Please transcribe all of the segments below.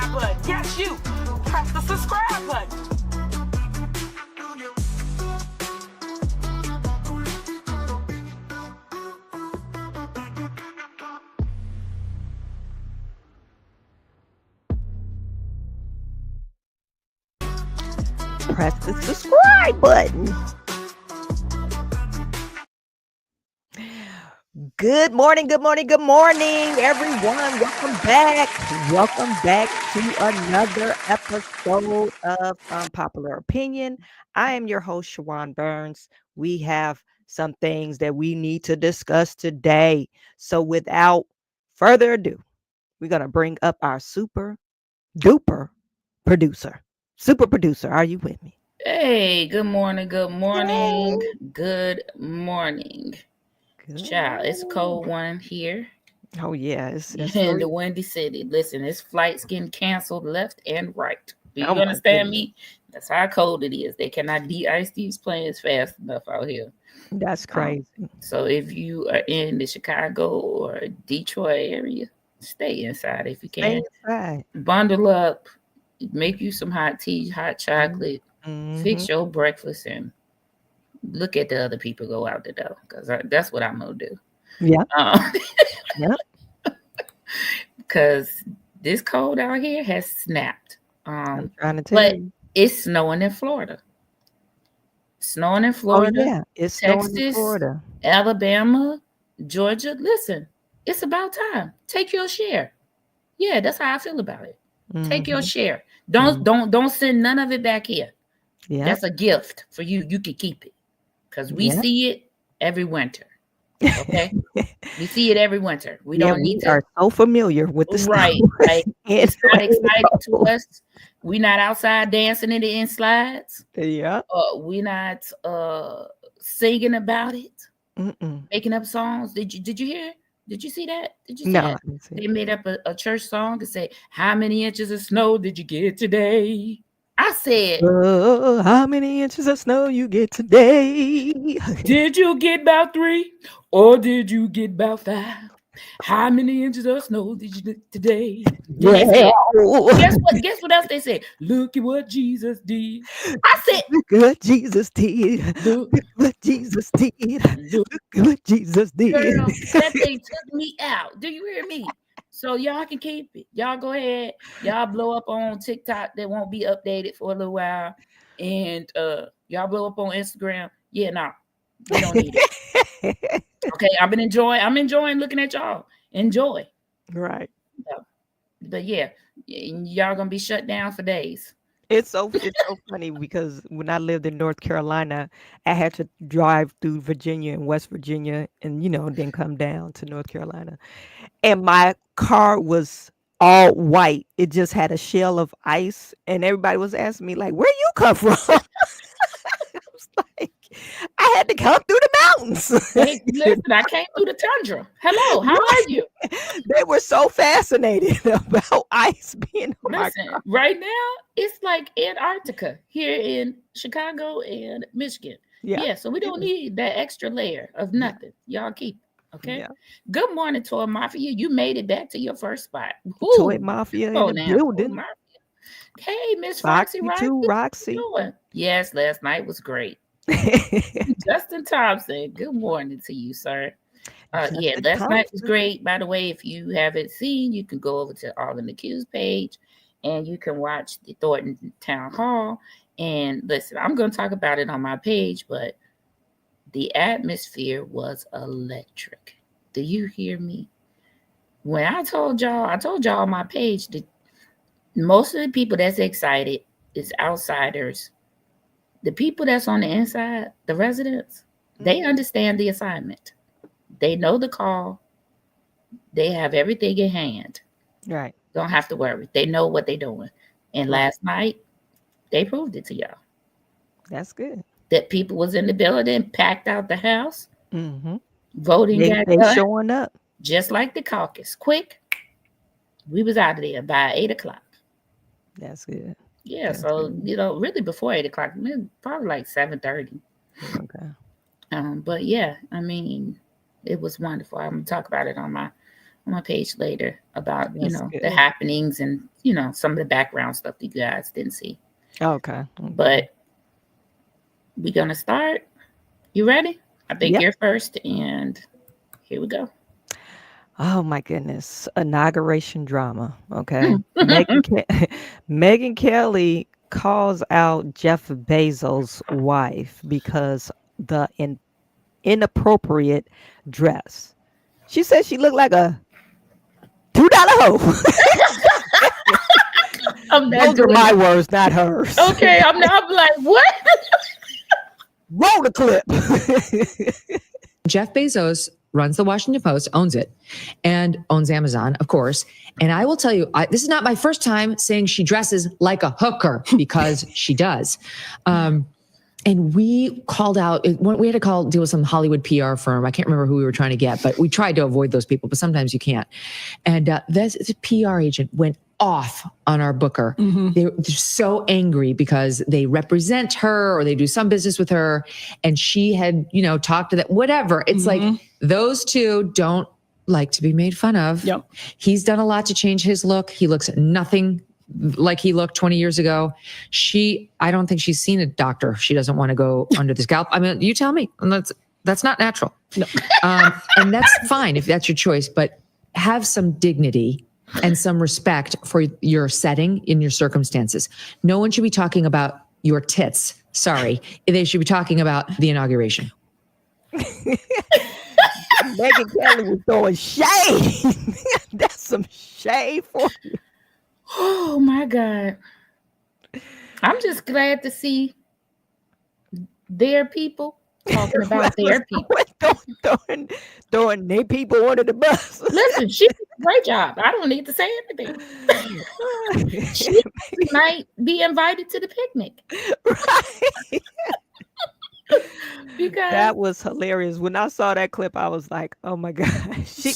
subscribe button. Yes, you. Press the subscribe button. Press the subscribe button. Good morning, everyone. Welcome back to another episode of Unpopular Opinion. I am your host, Shawan Burns. We have some things that we need to discuss today. So without further ado, we're going to bring up our super duper producer. Super producer, are you with me? Hey, good morning, good morning, Hey. good morning. Good Child, it's a morning. cold one here Oh, yeah. It's in the Windy City. Listen, this flight's getting canceled left and right. Do Oh, you my understand goodness. me? That's how cold it is. They cannot de-ice these planes fast enough out here. That's crazy. So if you are in the Chicago or Detroit area, stay inside if you Stay can. inside. Bundle up, make you some hot tea, hot chocolate, Mm-hmm. fix your breakfast, and look at the other people go out the door, because that's what I'm gonna do. Yeah. Yeah. Because this cold out here has snapped. I'm trying to tell But you. it's snowing in Florida. Snowing in Oh, Florida, yeah. It's snowing in Texas, Florida. Alabama, Georgia. Listen, it's about time. Take your share. Yeah, that's how I feel about it. Take your Mm-hmm. share. Don't send none of it back here. Yeah. That's a gift for you. You can keep it, because we Yeah. see it every winter. Okay, we see it every winter. We Yeah. don't We need to. are so familiar with the snow. Right, like And it's not exciting to cold. us. We not outside dancing in it in slides. Yeah. We not singing about it, Mm-mm. making up songs. Did you hear? Did you see that? Did you see No, I that? didn't see They it. made up a church song and say, "How many inches of snow did you get today?" I said, Oh, how many inches of snow you get today? "Did you get about 3, or did you get about 5? How many inches of snow did you get today?" Then they said, Well, Guess what? Guess what else they said? Look at what Jesus did. I said, look at what Jesus did. look, Look at what Jesus did. look, Look at what Jesus did. girl, that thing took me out. Do you hear me? So y'all can keep it. Y'all go ahead. Y'all blow up on TikTok. That won't be updated for a little while. And y'all blow up on Instagram. Yeah, nah, we don't need it. Okay, I'm enjoying looking at y'all. Enjoy. Right. But yeah, y'all gonna be shut down for days. It's so funny because when I lived in North Carolina, I had to drive through Virginia and West Virginia and then come down to North Carolina. And my car was all white. It just had a shell of ice and everybody was asking me like, "Where you come from?" I was like, "I had to come through the mountains." Hey, listen, I came through the tundra. Hello, how are you? They were so fascinated about ice being on my Listen, car. right now it's like Antarctica here in Chicago and Michigan. Yeah. Yeah, so we don't need that extra layer of Yeah. nothing. Y'all keep it, okay? Yeah. Good morning, Toy Mafia. You made it back to your first spot. Toy Woo! Mafia Come in on the now, Toy building. Mafia. Hey, Miss Foxy Foxy Roxy, too, how Roxy. you doing? Yes, last night was great. Justin Thompson, good morning to you, sir. Yeah, Justin last night was Thompson. great. By the way, if you haven't seen, you can go over to All in the Q's page and you can watch the Thornton Town Hall. And listen, I'm going to talk about it on my page, but the atmosphere was electric. Do you hear me? When I told y'all on my page that most of the people that's excited is outsiders. The people that's on the inside, the residents, they Mhm. understand the assignment. They know the call. They have everything in hand. Right. Don't have to worry. They know what they're doing. And Right. last night, they proved it to y'all. That's good. That people was in the building, packed out the house, Mhm. voting They got they done, showing up. just like the caucus. Quick, we was out of there by 8 o'clock. That's good. Yeah, That's so good. really before 8 o'clock, probably like 7:30. Okay. But yeah, I mean, it was wonderful. I'm gonna talk about it on my on my page later about, That's the good. happenings and, some of the background stuff that you guys didn't see. Okay. But we're going to start. You ready? I think Yep. you're first, and here we go. Oh my goodness. Inauguration drama. Okay. Megan Kelly calls out Jeff Bezos' wife because the inappropriate dress. She said she looked like a $2 hoe. I'm not Those are doing my it. words, not hers. Okay, I'm like, what? Roll the clip. Jeff Bezos runs the Washington Post, owns it, and owns Amazon, of course. And I will tell you, this is not my first time saying she dresses like a hooker, because she does. And we called out, we had to deal with some Hollywood PR firm. I can't remember who we were trying to get, but we tried to avoid those people, but sometimes you can't. And this PR agent went off on our booker. They're so angry because they represent her or they do some business with her. And she had, talked to that, whatever. It's like those two don't like to be made fun of. Yep. He's done a lot to change his look. He looks nothing like he looked 20 years ago. I don't think she's seen a doctor. She doesn't want to go under the scalp. I mean, you tell me. That's not natural. No. And that's fine if that's your choice, but have some dignity and some respect for your setting in your circumstances. No one should be talking about your tits. Sorry. They should be talking about the inauguration. Megan Kelly was throwing shade. That's some shade for you. Oh my God. I'm just glad to see their people talking about their people. Throwing their people under the bus. Listen, she did a great job. I don't need to say anything. She might be invited to the picnic. Right. Because That was hilarious. When I saw that clip, I was like, "Oh my god!"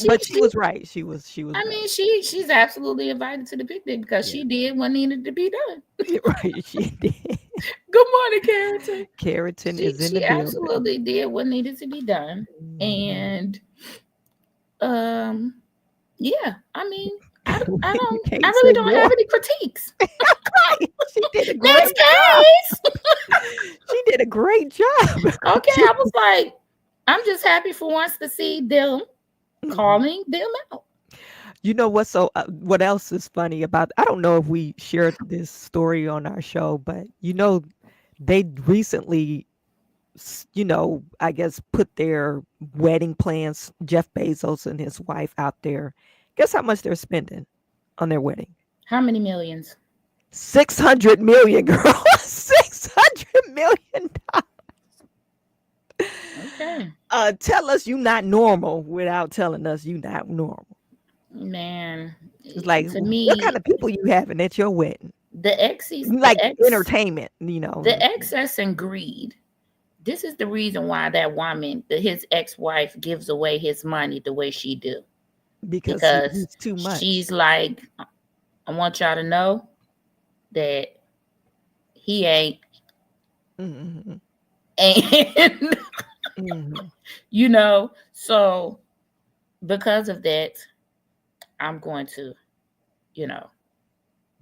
But she was right. She was. I right. mean, she's absolutely invited to the picnic because she did what needed to be done. Right, she did. Good morning, Carrington. Carrington She is in the building. absolutely did what needed to be done, and yeah. I mean, I really don't have any critiques. Right. She did a great Next job. case. She did a great job. Okay, I was like, I'm just happy for once to see them calling them out. You know what? So, what else is funny about? I don't know if we shared this story on our show, but they recently, I guess, put their wedding plans, Jeff Bezos and his wife, out there. Guess how much they're spending on their wedding? How many millions? 600 million, girl. $600 million. Okay. Tell us you not normal without telling us you not normal. Man, It's like, to me, what kind of people you having at your wedding? the exes, Like entertainment, the excess and greed. This is the reason why that woman, his ex-wife, gives away his money the way she do. because he's too much. She's like, I want y'all to know that he ain't. Mhm. And Mhm. so because of that, I'm going to,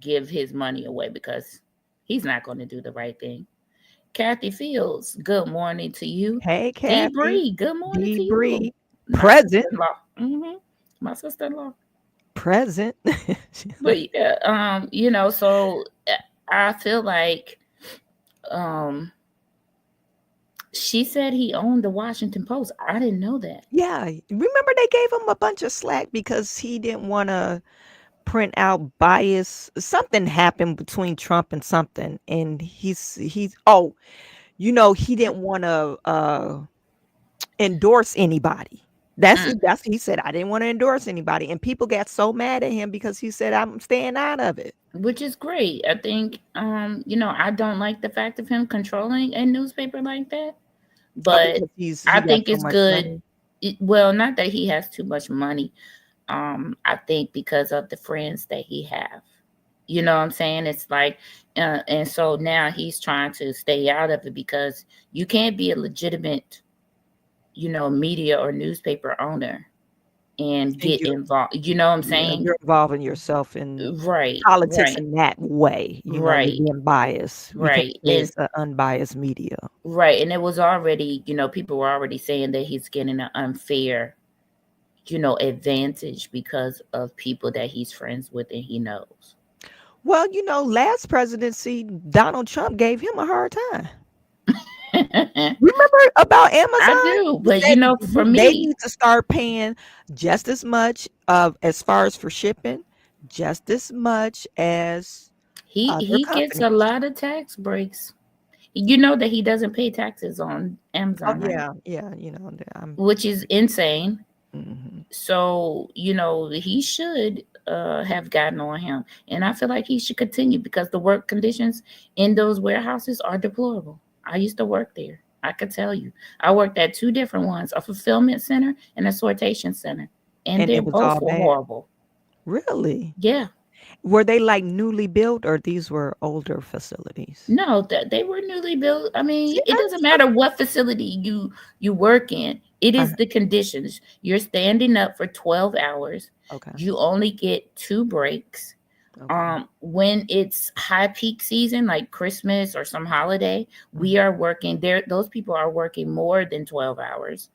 give his money away because he's not going to do the right thing. Kathy Fields, good morning to you. Hey, Dee Kathy. Bree, good morning to Dee you. Bree. My Present. sister-in-law. My sister-in-law. Present. But yeah, so I feel like she said he owned the Washington Post. I didn't know that. Yeah. Remember they gave him a bunch of slack because he didn't want to print out bias. Something happened between Trump and something. And he didn't want to endorse anybody. That's he said, I didn't want to endorse anybody. And people got so mad at him because he said, I'm staying out of it. Which is great. I think, I don't like the fact of him controlling a newspaper like that. But I think it's good. Well, not that he has too much money. I think because of the friends that he have. You know what I'm saying? It's like, and so now he's trying to stay out of it because you can't be a legitimate, media or newspaper owner and And get involved. You know what I'm yeah, saying? you're involving yourself in Right, politics right, in that way. You're right, being biased. We can't right. say it's an unbiased media. Right. And it was already, people were already saying that he's getting an unfair, advantage because of people that he's friends with and he knows. Well, last presidency, Donald Trump gave him a hard time. I Remember about Amazon? do, He but said for they me, need to start paying just as much of as far as for shipping, just as much as other he gets a companies. lot of tax breaks. You know that he doesn't pay taxes on Oh Amazon, right? yeah, yeah. I'm. Which is insane. Mhm. So, he should have gotten on him. And I feel like he should continue because the work conditions in those warehouses are deplorable. I used to work there. I could tell you. I worked at two different ones, a fulfillment center and a sortation center. And And they it was both all were bad. horrible. Really? Yeah. Were they like newly built, or these were older facilities? No, they were newly built. I mean, See, it doesn't matter what facility you work in. It uh, is the conditions. You're standing up for 12 hours. okay, You only get 2 breaks. okay. When it's high peak season like Christmas or some holiday, we Mhm. are working there. Those people are working more than 12 hours.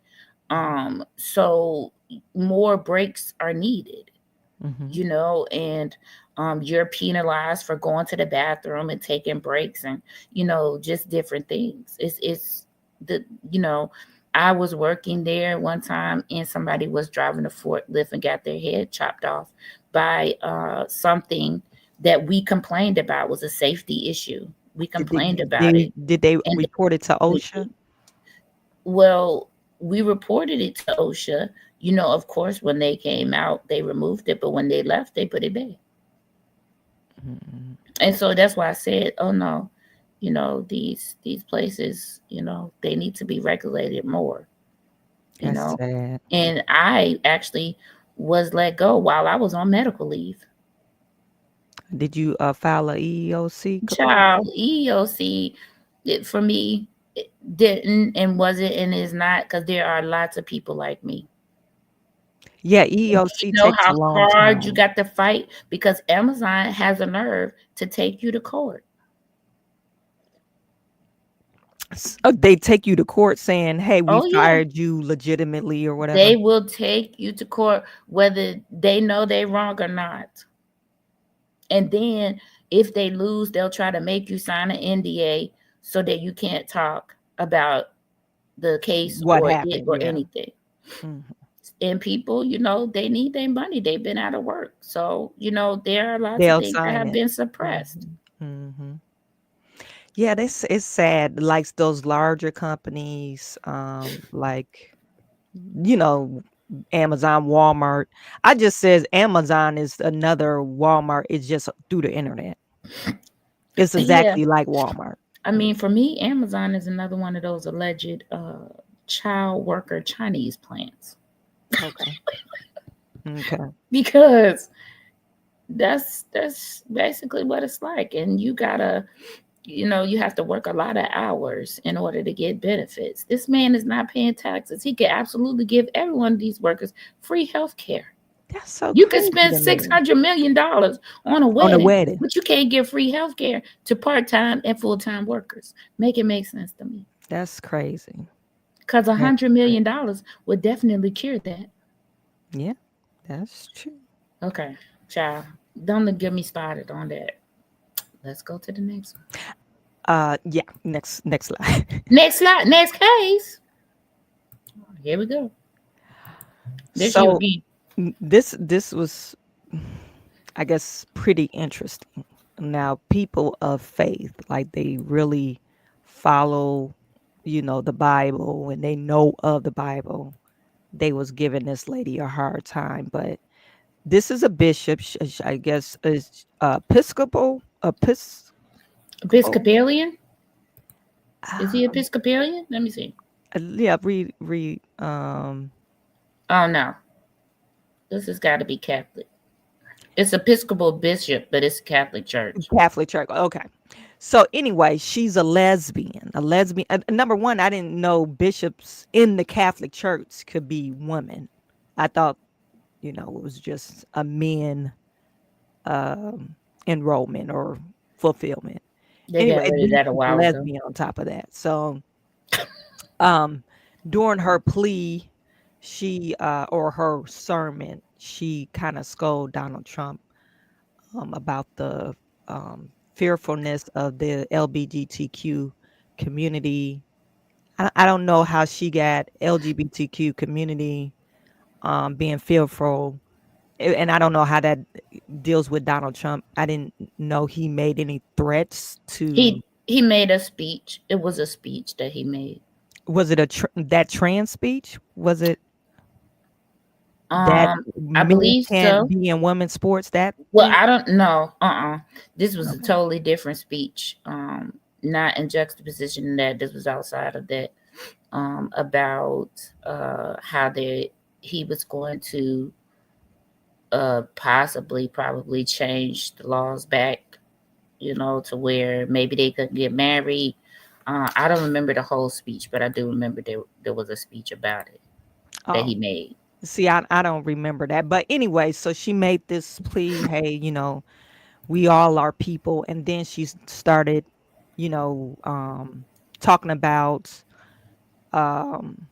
So more breaks are needed, Mhm. and you're penalized for going to the bathroom and taking breaks and just different things. It's the I was working there one time and somebody was driving a forklift and got their head chopped off by something that we complained about was a safety issue. We Did they complained about it, did they and report it to OSHA? well, we reported it to OSHA. Of course, when they came out, they removed it, but when they left, they put it back. Mhm. And so that's why I said, oh no, these places, they need to be regulated more, you That's know. sad. And I actually was let go while I was on medical leave. Did you file a EEOC complaint? Child, EEOC, for me, it didn't and wasn't and is not because there are lots of people like me. Yeah, You EEOC know takes a how long hard you time. got to fight because Amazon has a nerve to take you to court. They take you to court saying, "Hey, we Oh yeah. fired you legitimately," or whatever. They will take you to court whether they know they're wrong or not. And then if they lose, they'll try to make you sign an NDA so that you can't talk about the case What or it happened? or Yeah. anything. Mhm. And people, they need their money. They've been out of work. So, there are lots of They'll things that sign have it. been suppressed. Mhm. Mhm. Yeah, this it's sad. Like those larger companies, like you know, Amazon, Walmart. I just says Amazon is another Walmart. It's just through the internet. It's Yeah. exactly like Walmart. I mean, for me, Amazon is another one of those alleged child worker Chinese plants Okay. Okay. because that's basically what it's like. And you gotta, you have to work a lot of hours in order to get benefits. This man is not paying taxes. He could absolutely give every one of these workers free health care. That's so You could crazy spend to me. $600 million on a On a wedding, wedding. but you can't give free health care to part-time and full-time workers. Make it make sense to me. That's crazy. Because a That's hundred crazy. million dollars would definitely cure that. Yeah, that's true. Okay, child. Don't get me started on that. Let's go to the next one. Yeah, next slide. Next slide, next case. Here we go. This you So again. this was, I guess, pretty interesting. Now, people of faith, like they really follow, the Bible and they know of the Bible. They was giving this lady a hard time, but this is a bishop, I guess, is Episcopal. Episcopalian? Is he Um, Episcopalian? Let me see. yeah, read. Oh no. This has got to be Catholic. It's Episcopal bishop, but it's Catholic Church. Catholic Church. Okay. So anyway, she's a lesbian. A lesbian. Number one, I didn't know bishops in the Catholic Church could be women. I thought it was just a men enrollment or fulfillment. They Anyway, got and rid of then that a she's a while ago. lesbian on top of that. So um during her plea, she or her sermon, she kind of scolded Donald Trump about the fearfulness of the LGBTQ community. I don't know how she got LGBTQ community being fearful, and I don't know how that deals with Donald Trump. I didn't know he made any threats to. He made a speech. It was a speech that he made. Was it that trans speech? Was it that I men believe can't so. be in women's sports? That Well, thing? I don't know. This was a Okay. totally different speech. Not in juxtaposition that this was outside of that. About how he was going to probably change the laws back, to where maybe they couldn't get married. I don't remember the whole speech, but I do remember there was a speech about it that Oh, he made. see, I don't remember that. But anyway, so she made this plea, hey, we all are people. And then she started, you know, um, talking about um,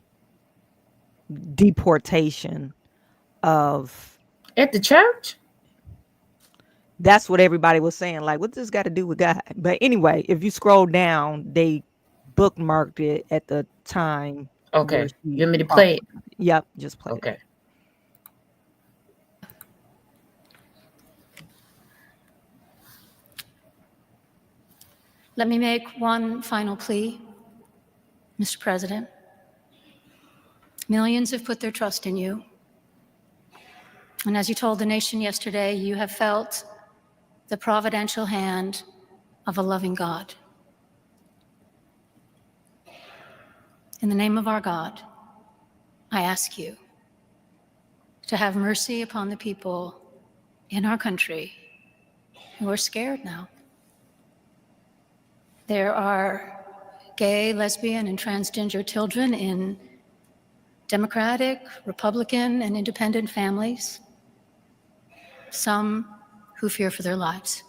deportation of. At the church? That's what everybody was saying. Like, what this got to do with God? But anyway, if you scroll down, they bookmarked it at the time where Okay. she You want me to talked play it? about it. Yep, just play that. Okay. Let me make one final plea, Mr. President. Millions have put their trust in you. And as you told the nation yesterday, you have felt the providential hand of a loving God. In the name of our God, I ask you to have mercy upon the people in our country who are scared now. There are gay, lesbian, and transgender children in Democratic, Republican, and independent families, some who fear for their lives.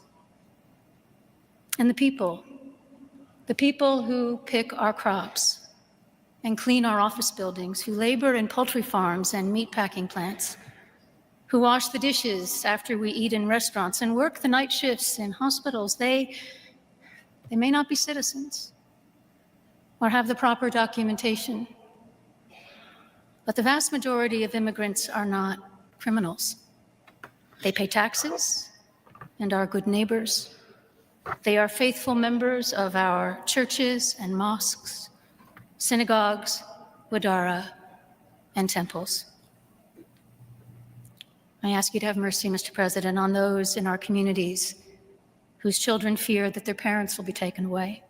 And the people who pick our crops and clean our office buildings, who labor in poultry farms and meatpacking plants, who wash the dishes after we eat in restaurants and work the night shifts in hospitals, they may not be citizens or have the proper documentation. But the vast majority of immigrants are not criminals. They pay taxes and are good neighbors. They are faithful members of our churches and mosques, synagogues, wadara, and temples. I ask you to have mercy, Mr. President, on those in our communities whose children fear that their parents will be taken away,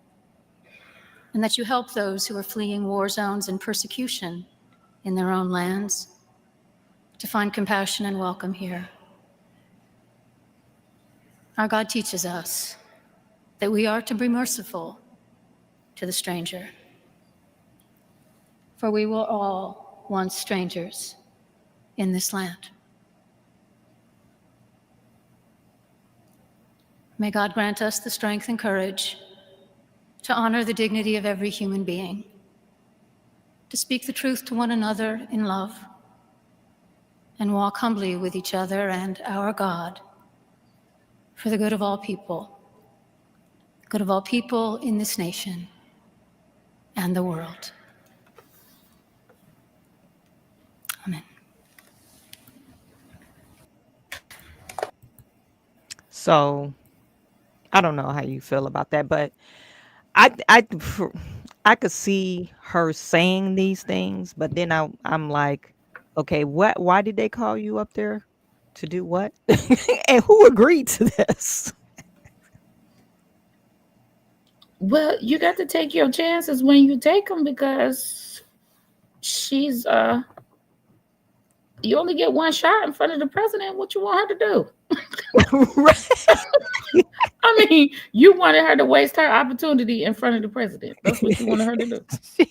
and that you help those who are fleeing war zones and persecution in their own lands to find compassion and welcome here. Our God teaches us that we are to be merciful to the stranger, for we were all once strangers in this land. May God grant us the strength and courage to honor the dignity of every human being, to speak the truth to one another in love, and walk humbly with each other and our God for the good of all people in this nation and the world. Amen. So I don't know how you feel about that, but I I could see her saying these things, but then I'm like, okay, what? Why did they call you up there to do what? And who agreed to this? Well, you got to take your chances when you take them, because she's you only get one shot in front of the president. What you want her to do? Right. I mean, you wanted her to waste her opportunity in front of the president. That's what you wanted her to do. She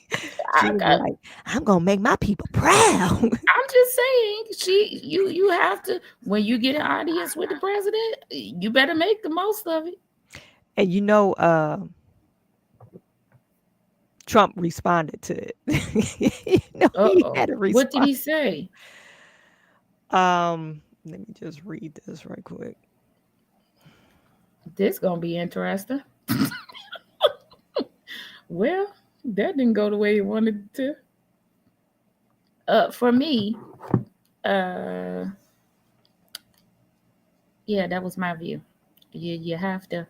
was like, I'm gonna make my people proud. I'm just saying, you have to, when you get an audience with the president, you better make the most of it. And Trump responded to it. He had a response. What did he say? Let me just read this right quick. This gonna be interesting. Well, that didn't go the way he wanted it to. For me, yeah, that was my view. You have to,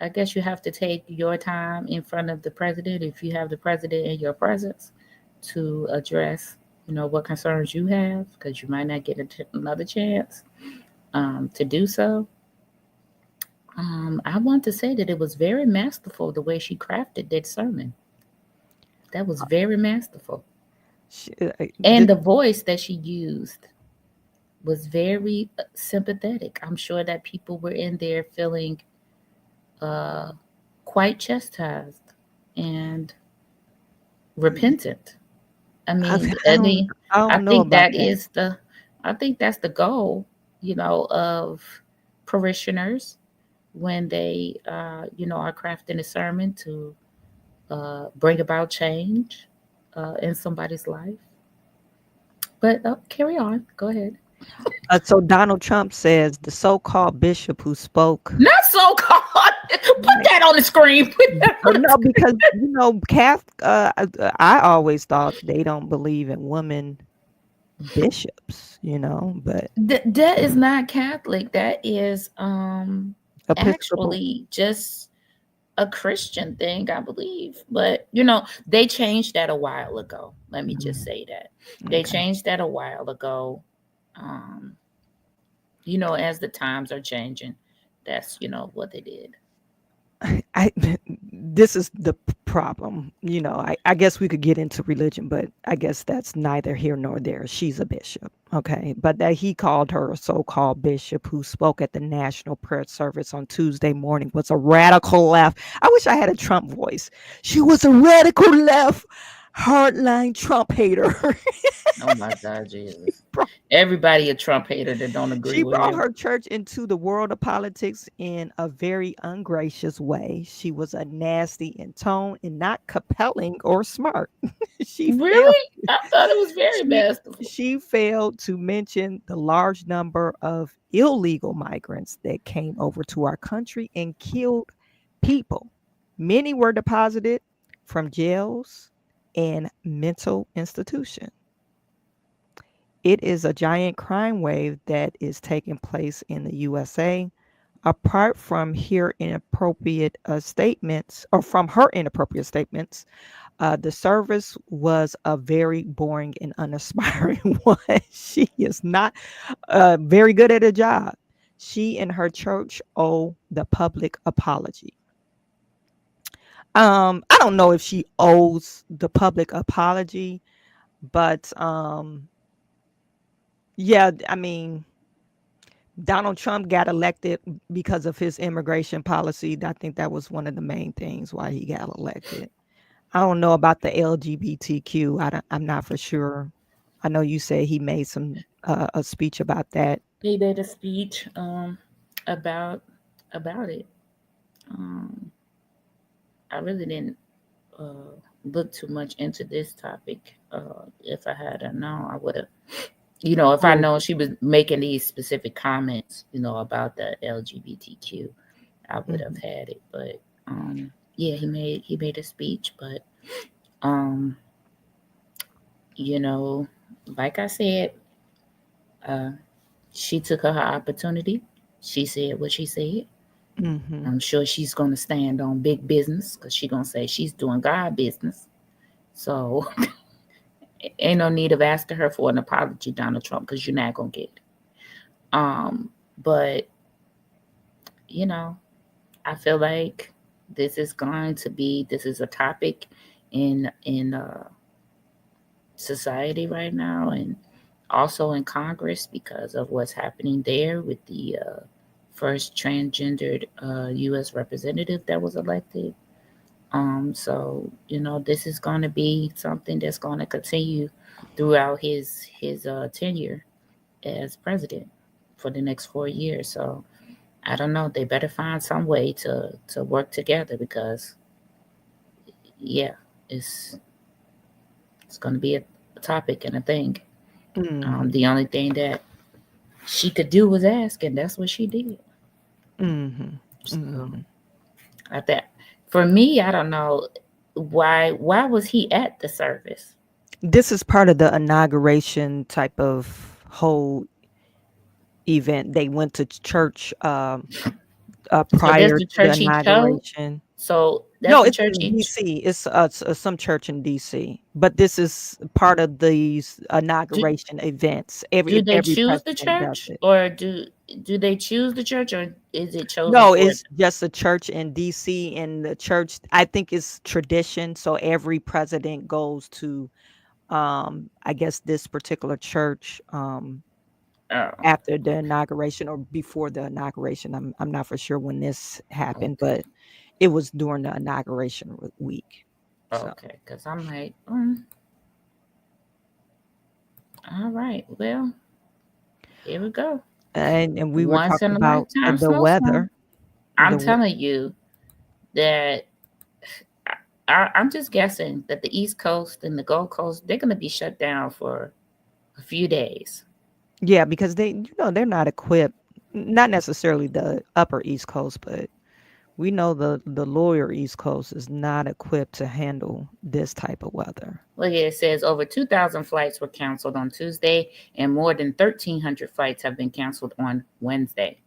I guess you have to take your time in front of the president, if you have the president in your presence, to address, what concerns you have, because you might not get another chance to do so. I want to say that it was very masterful the way she crafted that sermon. That was very masterful. And the voice that she used was very sympathetic. I'm sure that people were in there feeling quite chastised and repentant. I think that's the goal, of parishioners when they, are crafting a sermon to bring about change in somebody's life. But carry on. Go ahead. So Donald Trump says the so-called bishop who spoke. Not so-called. Put that on the screen. No, because I always thought they don't believe in women bishops. But that is not Catholic. That is Episcopal. actually just a Christian thing, I believe. But they changed that a while ago. Let me just say that they changed that a while ago. As the times are changing, that's what they did. This is the problem. I guess we could get into religion, but I guess that's neither here nor there. She's a bishop, okay? But that he called her a so-called bishop who spoke at the National Prayer Service on Tuesday morning was a radical left. I wish I had a Trump voice. She was a radical left, hardline Trump hater. Oh my God, Jesus. Everybody a Trump hater that don't agree She with brought him. her church into the world of politics in a very ungracious way. She was a nasty in tone and not compelling or smart. Really? I thought it was very masterful. She failed to mention the large number of illegal migrants that came over to our country and killed people. Many were deposited from jails and mental institutions. It is a giant crime wave that is taking place in the USA. Apart from her inappropriate statements, the service was a very boring and uninspiring one. She is not very good at a job. She and her church owe the public apology. I don't know if she owes the public apology, but yeah, I mean, Donald Trump got elected because of his immigration policy. I think that was one of the main things why he got elected. I don't know about the LGBTQ. I'm not for sure. I know you said he made a speech about that. He did a speech about it. I really didn't look too much into this topic. If I had known, I would have. If I know she was making these specific comments, about the LGBTQ, I would have had it. But yeah, he made a speech, but like I said, she took her opportunity. She said what she said. Mm-hmm. I'm sure she's going to stand on big business because she's going to say she's doing God business. So ain't no need of asking her for an apology, Donald Trump, because you're not going to get it. But, I feel like this is a topic in society right now. And also in Congress because of what's happening there with the first transgendered U.S. representative that was elected. So this is going to be something that's going to continue throughout his tenure as president for the next 4 years. So I don't know. They better find some way to work together because yeah, it's going to be a topic and a thing. Mhm. The only thing that she could do was ask, and that's what she did. Mhm. So Mhm. I that for me, I don't know why was he at the service? This is part of the inauguration type of whole event. They went to church So that's prior the to the church he chose. inauguration. So that's No, the it's church in he. DC. It's some church in DC. But this is part of these Do, inauguration events. do they Every choose the president does church, it. or do they choose the church, or is it chosen No, for them? it's just a church in DC, and the church, I think, is tradition. So every president goes to, I guess, this particular church Oh, after the inauguration or before the inauguration. I'm not for sure when this happened, okay, but it was during the inauguration week. So, okay. Because I'm like, all right. Well, here we go. and we were Once talking in a about lifetime the snowstorm. weather. I'm The we- telling you that I'm just guessing that the East Coast and the Gold Coast, they're going to be shut down for a few days. yeah, because they're not equipped. Not necessarily the upper East Coast, but we know the lower East Coast is not equipped to handle this type of weather. Look, it says over 2,000 flights were canceled on Tuesday, and more than 1,300 flights have been canceled on Wednesday.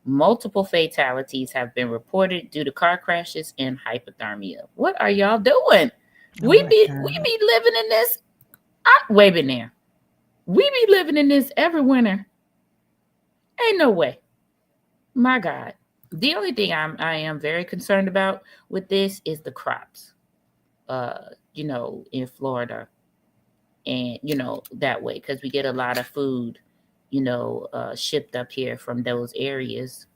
Multiple fatalities have been reported due to car crashes and hypothermia. What are y'all doing? Oh We my be we God. be living in this. Wait a minute now. We be living in this every winter. Ain't no way. My God. The only thing I am very concerned about with this is the crops. In Florida and that way because we get a lot of food, shipped up here from those areas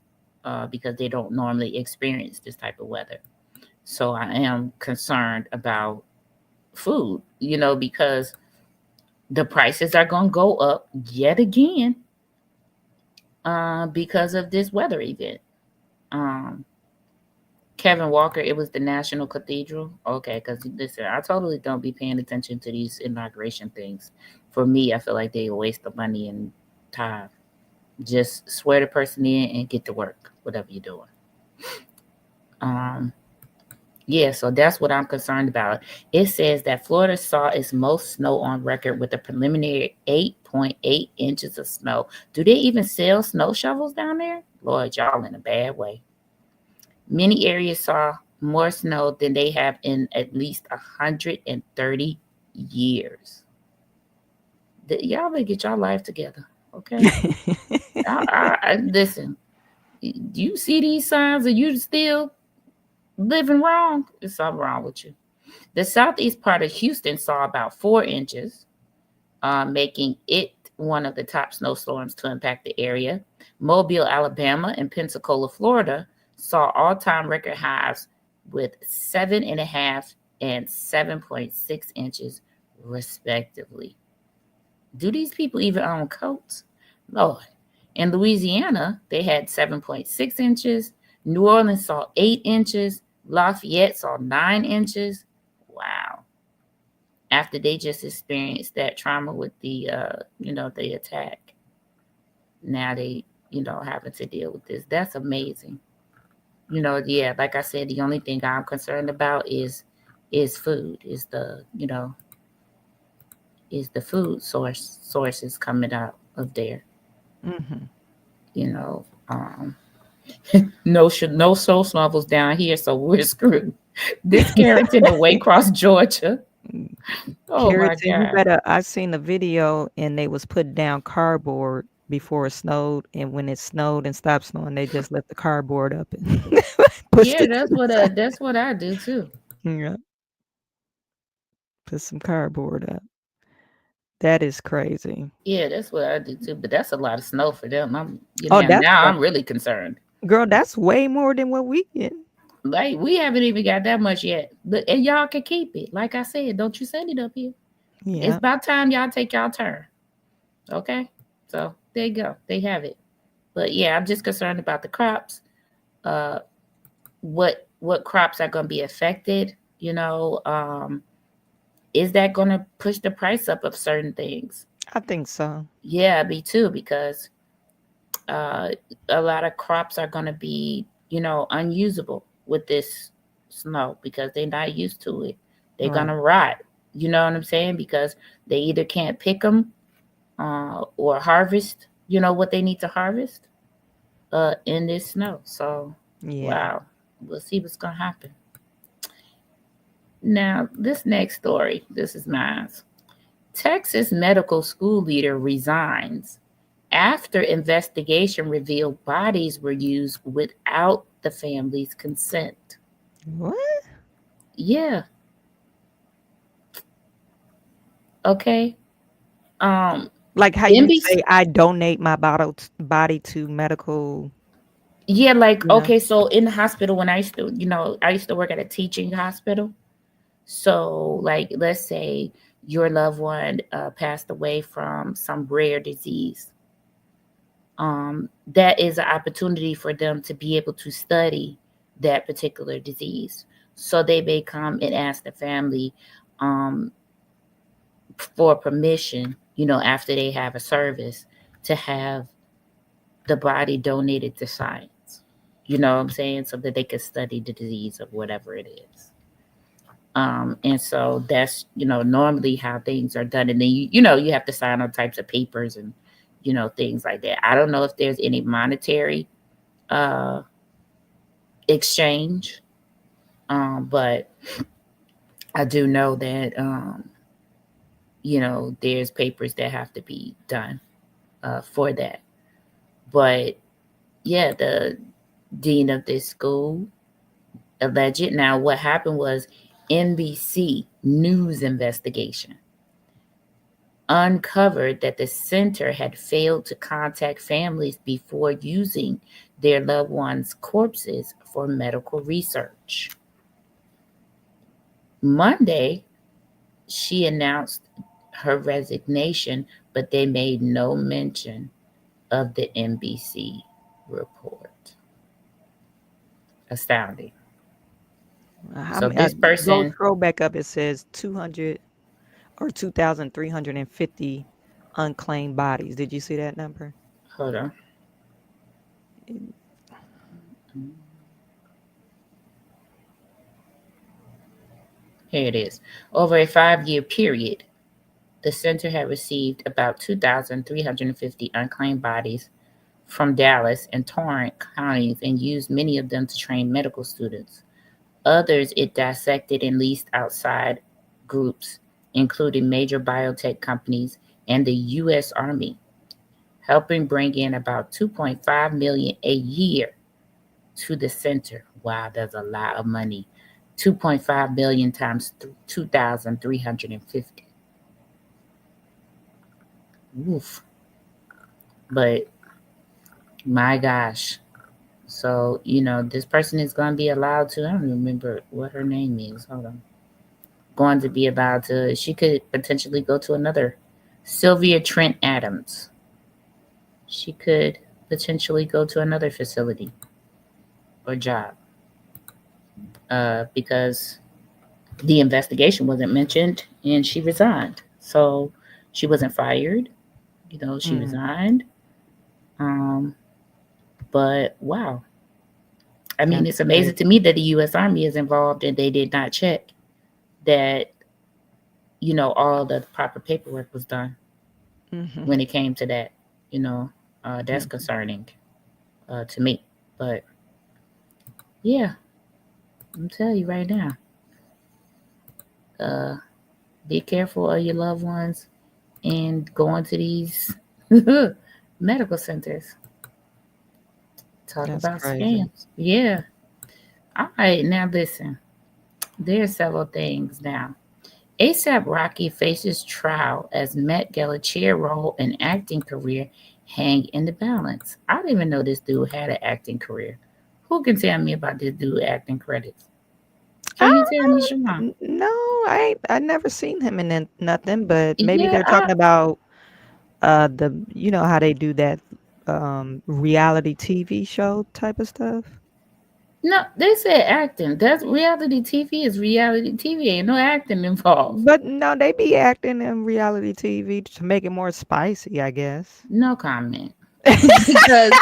because they don't normally experience this type of weather. So I am concerned about food, because the prices are going to go up yet again because of this weather event. Um, Kevin Walker, it was the National Cathedral. Okay, because listen, I totally don't be paying attention to these inauguration things. For me, I feel like they a waste of money and time. Just swear the person in and get to work, whatever you're doing. Um, yeah, so that's what I'm concerned about. It says that Florida saw its most snow on record with a preliminary 8.8 inches of snow. Do they even sell snow shovels down there? Lord, y'all in a bad way. Many areas saw more snow than they have in at least 130 years. Y'all better get your life together, okay? Listen, do you see these signs? Are you still living wrong? There's something wrong with you. The southeast part of Houston saw about 4 inches, making it one of the top snowstorms to impact the area. Mobile, Alabama, and Pensacola, Florida, saw all-time record highs with 7.5 and 7.6 inches, respectively. Do these people even own coats? Lord. In Louisiana, they had 7.6 inches. New Orleans saw 8 inches. Lafayette saw 9 inches. Wow. After they just experienced that trauma with the attack. Now they, having to deal with this. That's amazing. Yeah, like I said, the only thing I'm concerned about is food, is the food sources coming out of there. Mhm. You know, no soul snuffles down here, so we're screwed. This Carrington and Waycross, Georgia. Mm. Oh my Carrington, you God. better. I seen a video and they was putting down cardboard before it snowed, and when it snowed and stopped snowing, they just left the cardboard up and pushed Yeah, it to the side. that's what I do too. Yeah, put some cardboard up. That is crazy. Yeah, that's what I do too. But that's a lot of snow for them. Oh, that's Now like, I'm really concerned. girl, that's way more than what we get. Like we haven't even got that much yet. But and y'all can keep it. Like I said, don't you send it up here. It's Yeah. about time y'all take y'all turn. Okay? So there you go. They have it. But yeah, I'm just concerned about the crops. Uh what crops are gonna be affected, is that gonna push the price up of certain things? I think so. Yeah, me too, because uh, a lot of crops are going to be, unusable with this snow because they're not used to it. They're going Right. to rot. You know what I'm saying? Because they either can't pick them or harvest, what they need to harvest in this snow. So, Yeah. wow, we'll see what's going to happen. Now, this next story, this is mine. Texas medical school leader resigns after investigation revealed bodies were used without the family's consent. What? Yeah. Okay. Um Like how you NBC. say I donate my body to medical. Yeah, like Yeah. okay, so in the hospital when I used to work at a teaching hospital. So like let's say your loved one passed away from some rare disease. That is an opportunity for them to be able to study that particular disease. So they may come and ask the family um, for permission, after they have a service to have the body donated to science. You know what I'm saying? So that they can study the disease of whatever it is. And so that's, normally how things are done. And then, you have to sign all types of papers and, things like that. I don't know if there's any monetary uh, exchange, but I do know that, there's papers that have to be done for that. But yeah, the dean of this school alleged. Now, what happened was NBC News investigation uncovered that the center had failed to contact families before using their loved ones' corpses for medical research. Monday, she announced her resignation, but they made no mention of the NBC report. Astounding. How So many? this Go person, scroll back up. It says 200 or 2,350 unclaimed bodies. Did you see that number? hold on. Here it is. Over a 5-year period, the center had received about 2,350 unclaimed bodies from Dallas and Tarrant counties and used many of them to train medical students. Others it dissected and leased outside groups, including major biotech companies and the U.S. Army, helping bring in about 2.5 million a year to the center. Wow, that's a lot of money. 2.5 million times 2,350. Oof. But my gosh. So, this person is going to be allowed to, I don't remember what her name is. Hold on. Going to be allowed to, she could potentially go to another, Sylvia Trent Adams. She could potentially go to another facility or job because the investigation wasn't mentioned and she resigned. So she wasn't fired, she Mm. resigned. But wow. I mean, That's it's amazing crazy. to me that the U.S. Army is involved and they did not check that, all the proper paperwork was done Hmm. when it came to that. That's concerning to me. But yeah, I'm telling you right now, uh, be careful of your loved ones and going to these medical centers. Talk That's about crazy. scams. Yeah. All right. Now listen, there are several things now. ASAP Rocky faces trial as Met Gala chair role and acting career hang in the balance. I didn't even know this dude had an acting career. Who can tell me about this dude acting credits? Can you tell me, Siobhan? No, I never seen him in nothing, but maybe Yeah, they're talking about the how they do that reality TV show type of stuff. no, they said acting. That's reality TV is reality TV. Ain't no acting involved. But no, they be acting in reality TV to make it more spicy, I guess. No comment. They Because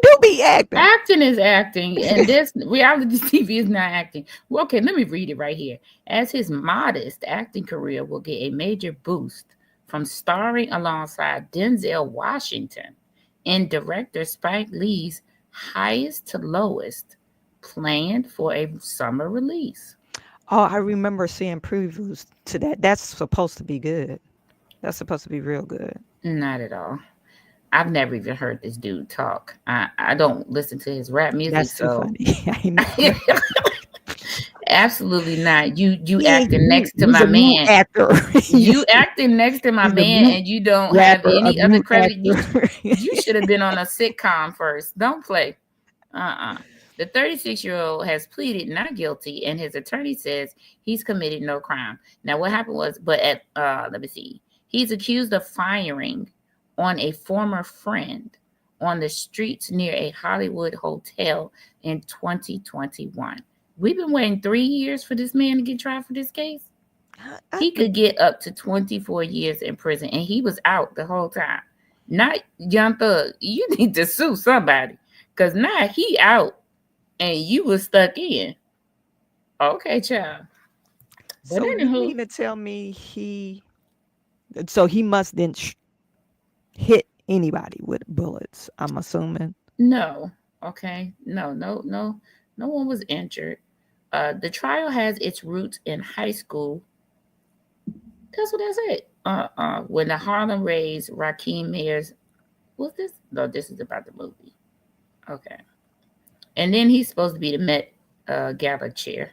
do be acting. acting is acting, and this reality TV is not acting. Well, okay, let me read it right here. As his modest acting career will get a major boost from starring alongside Denzel Washington in director Spike Lee's Highest to Lowest, planned for a summer release. Oh, I remember seeing previews to that. That's supposed to be good. That's supposed to be real good. Not at all. I've never even heard this dude talk. I don't listen to his rap music, That's too so funny. I know. absolutely not. You Yeah, acting next to he's my a mute man. actor. You acting next to my He's a man, mute and you don't have rapper, a any other mute credit. actor. You should have been on a sitcom first. Don't play. The 36-year-old has pleaded not guilty, and his attorney says he's committed no crime. Now, what happened was, let me see. He's accused of firing on a former friend on the streets near a Hollywood hotel in 2021. We've been waiting 3 years for this man to get tried for this case. He could get up to 24 years in prison, and he was out the whole time. Not Young Thug. You need to sue somebody, because now he out and you was stuck in. Okay, child. But So you anywho, mean to tell me so he must then hit anybody with bullets, I'm assuming. no. Okay. No one was injured. The trial has its roots in high school. That's what I said. When the Harlem raised Raheem Mayer's, what's this? No, this is about the movie. Okay. And then he's supposed to be the Met Gala chair,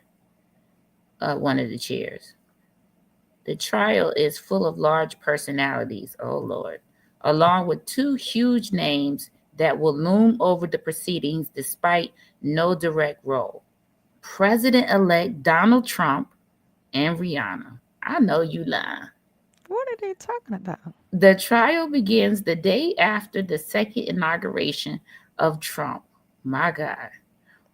one of the chairs. The trial is full of large personalities, oh Lord, along with two huge names that will loom over the proceedings despite no direct role. President-elect Donald Trump and Rihanna. I know you lying. What are they talking about? The trial begins the day after the second inauguration of Trump. My God.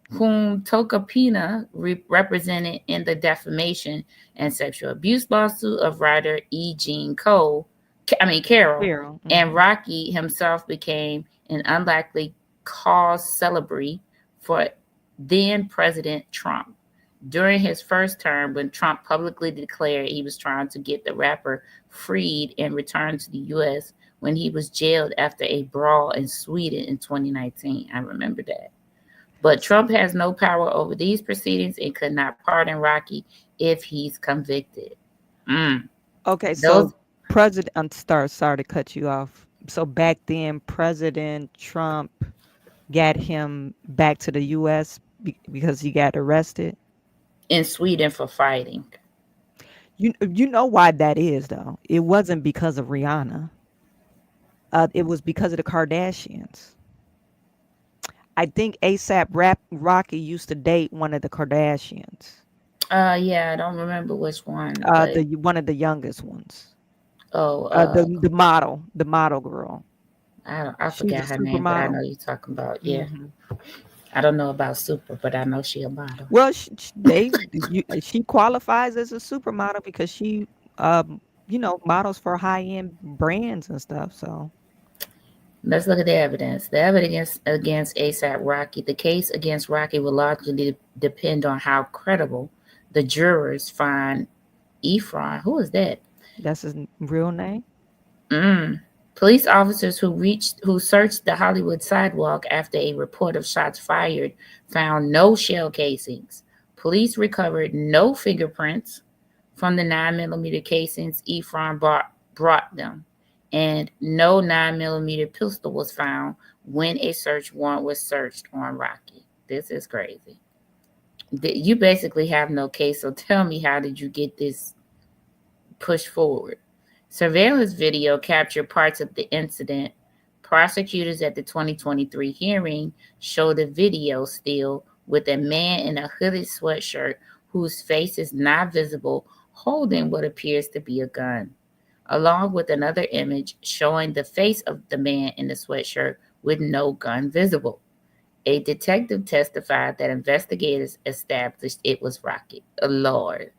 Whom Tokapina represented in the defamation and sexual abuse lawsuit of writer E. Jean Carroll, Carol. and Rocky himself became an unlikely cause celebrity for then President Trump. During his first term, when Trump publicly declared he was trying to get the rapper freed and returned to the U.S. when he was jailed after a brawl in Sweden in 2019. I remember that. But Trump has no power over these proceedings and could not pardon Rocky if he's convicted. Okay, Those so sorry to cut you off. So back then, President Trump got him back to the U.S. Because he got arrested. in Sweden for fighting. You know why that is, though. It wasn't because of Rihanna. It was because of the Kardashians. I think ASAP Rocky used to date one of the Kardashians. Yeah, I don't remember which one. But, One of the youngest ones. oh, The model girl. I She's a forgot her name, but I know supermodel. you're talking about. Yeah, Mhm. I don't know about Super, but I know she a model. Well, she qualifies as a supermodel because she, models for high end brands and stuff. So Let's look at the evidence. The evidence against ASAP Rocky. The case against Rocky will largely depend on how credible the jurors find Efron. Who is that? that's his real name. Police officers who searched the Hollywood sidewalk after a report of shots fired found no shell casings. Police recovered no fingerprints from the 9mm casings Efron brought them, and no 9mm pistol was found when a search warrant was searched on Rocky. This is crazy. You basically have no case, so tell me, how did you get this pushed forward. Surveillance video captured parts of the incident. Prosecutors at the 2023 hearing showed a video still with a man in a hooded sweatshirt whose face is not visible holding what appears to be a gun, along with another image showing the face of the man in the sweatshirt with no gun visible. A detective testified that investigators established it was Rocket. Lord.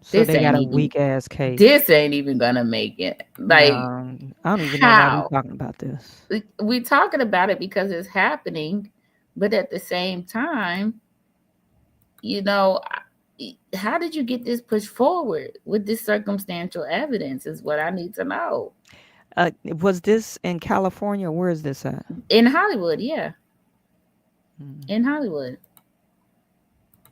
So they got a weak ass case. This ain't even gonna make it. Like, no, I don't even know why we're talking about this. We're talking about it because it's happening, but at the same time, you know, how did you get this pushed forward with this circumstantial evidence is what I need to know. Was this in California? Where is this at? In Hollywood, yeah. In Hollywood.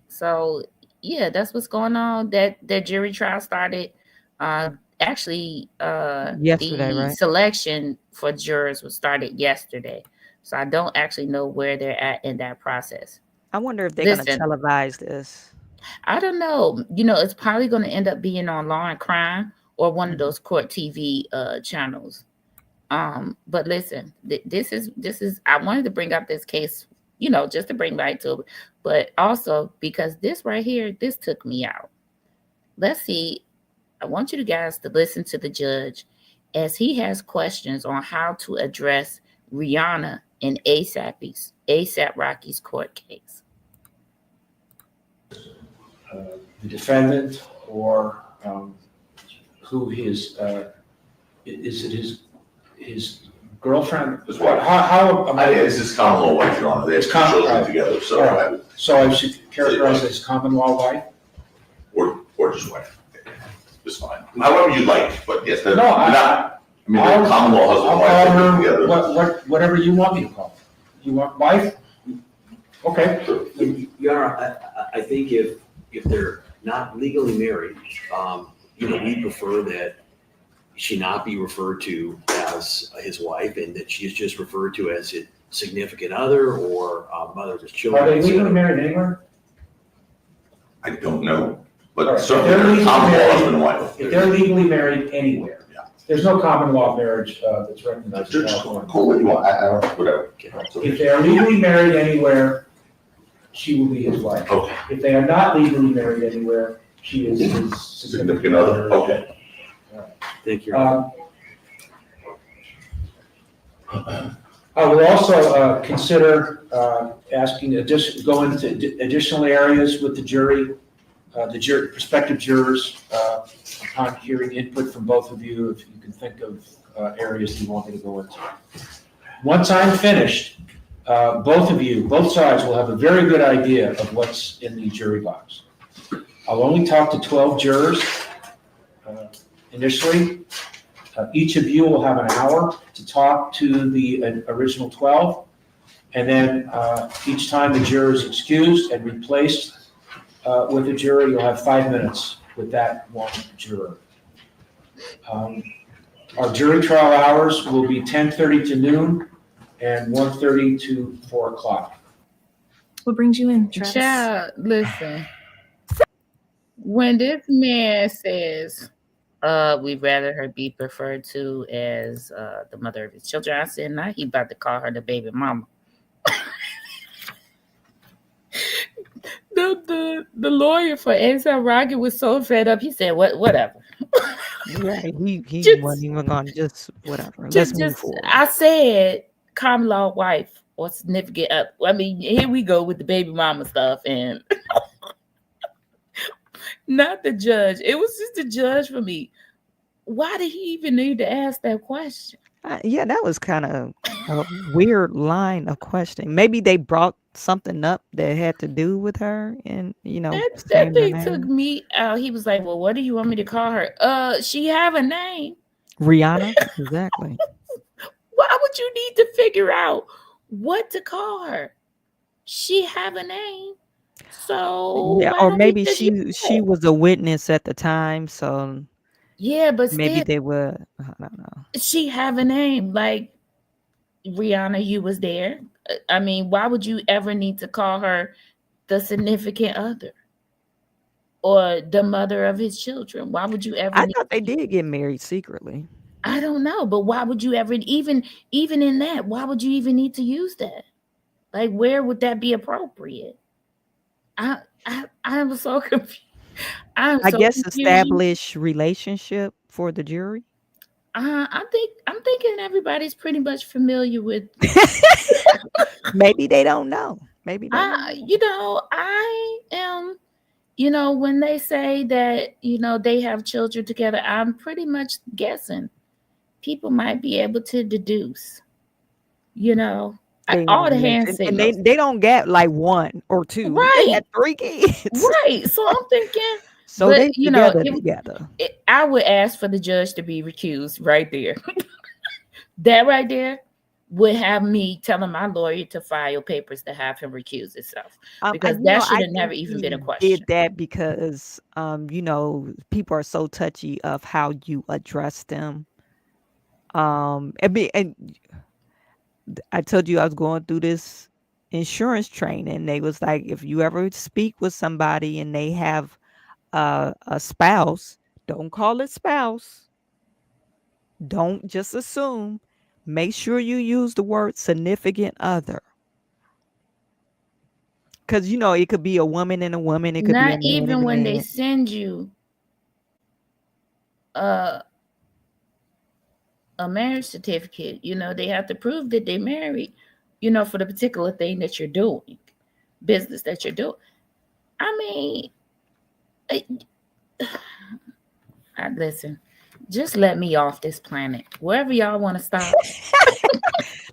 So yeah, that's what's going on. That jury trial started actually yesterday, the right? Selection for jurors was started yesterday. So I don't actually know where they're at in that process. I wonder if they're going to televise this. I don't know. You know, it's probably going to end up being on Law and Crime or one of those court TV channels. But listen, this is I wanted to bring up this case, you know, just to bring light to it, but also because this right here, this took me out. Let's see. I want you guys to listen to the judge as he has questions on how to address Rihanna and A$AP Rocky's court case. The defendant or who his is it his girlfriend? His wife. How it's his common law wife, Your Honor. They have two children together, so right. So I should characterize it as common law wife, or just wife. It's fine. However you like, but yes, they're no, not. I mean, they're common law husband and wife. I'll call Together. Whatever you want me to call her. You want wife? Okay. Sure. Your Honor, I think if they're not legally married, you know, we prefer that she not be referred to as his wife and that she is just referred to as his significant other or mother of his children. Are they legally married anywhere? I don't know, but Right. certainly they're common law husband and wife. If they're legally married anywhere, yeah. There's no common law marriage that's recognized in Just California. call what you want. I don't, whatever. If they are legally married anywhere, she will be his wife. Okay. If they are not legally married anywhere, she is his Significant other. Okay. Thank you. I will also consider asking go into additional areas with the jury, prospective jurors, upon hearing input from both of you, if you can think of areas you want me to go into. Once I'm finished, both sides will have a very good idea of what's in the jury box. I'll only talk to 12 jurors initially. Each of you will have an hour to talk to the original 12. And then each time the juror is excused and replaced with a juror, you'll have 5 minutes with that one juror. Our jury trial hours will be 10:30 to noon and 1:30 to 4 o'clock. What brings you in, Travis? Child, listen. When this man says, we'd rather her be referred to as the mother of his children, I said, now he about to call her the baby mama. The lawyer for A$AP Rocky was so fed up. He said, whatever. Right. He wasn't even going to just whatever. Let's move forward. I said common law wife or significant. I mean, here we go with the baby mama stuff and not the judge. It was just the judge for me. Why did he even need to ask that question? Yeah, that was kind of a weird line of questioning. Maybe they brought something up that had to do with her, and that thing took me out. He was like, "Well, what do you want me to call her? She have a name, Rihanna." Exactly. Why would you need to figure out what to call her? She have a name, so yeah, or maybe she was a witness at the time, so. Yeah, but maybe still, they would. I don't know. She have a name like Rihanna. You was there. I mean, why would you ever need to call her the significant other? or the mother of his children? Why would you ever? I thought they did get married secretly. I don't know, but why would you ever even in that? Why would you even need to use that? Like, where would that be appropriate? I was so confused. I guess establish relationship for the jury. I'm thinking everybody's pretty much familiar with. Maybe they don't know. Maybe they don't know. I am. When they say that they have children together, I'm pretty much guessing people might be able to deduce. All the hand signals. And they don't get like one or two. Right. They had 3 kids. Right. So I'm thinking. So but, they together. I would ask for the judge to be recused right there. That right there would have me telling my lawyer to file papers to have him recuse himself, because that should have never even been a question. Did that because people are so touchy of how you address them. And I told you I was going through this insurance training. They was like, if you ever speak with somebody and they have a spouse, don't call it spouse. Don't just assume. Make sure you use the word significant other. Because it could be a woman and a woman. It could not be a man even and a when man. they send you a marriage certificate. They have to prove that they married. For the particular thing that you're doing, business that you're doing. I mean, listen. Just let me off this planet. Wherever y'all want to stop.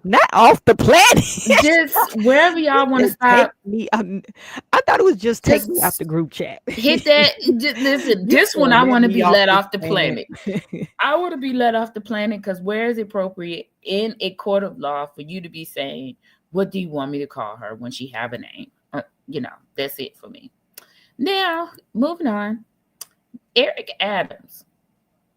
Not off the planet. Just wherever y'all want to stop. I thought it was just take me off the group chat. Hit that. Listen, this one I want to be let off the planet. I want to be let off the planet because where is it appropriate in a court of law for you to be saying, what do you want me to call her when she have a name? That's it for me. Now, moving on. Eric Adams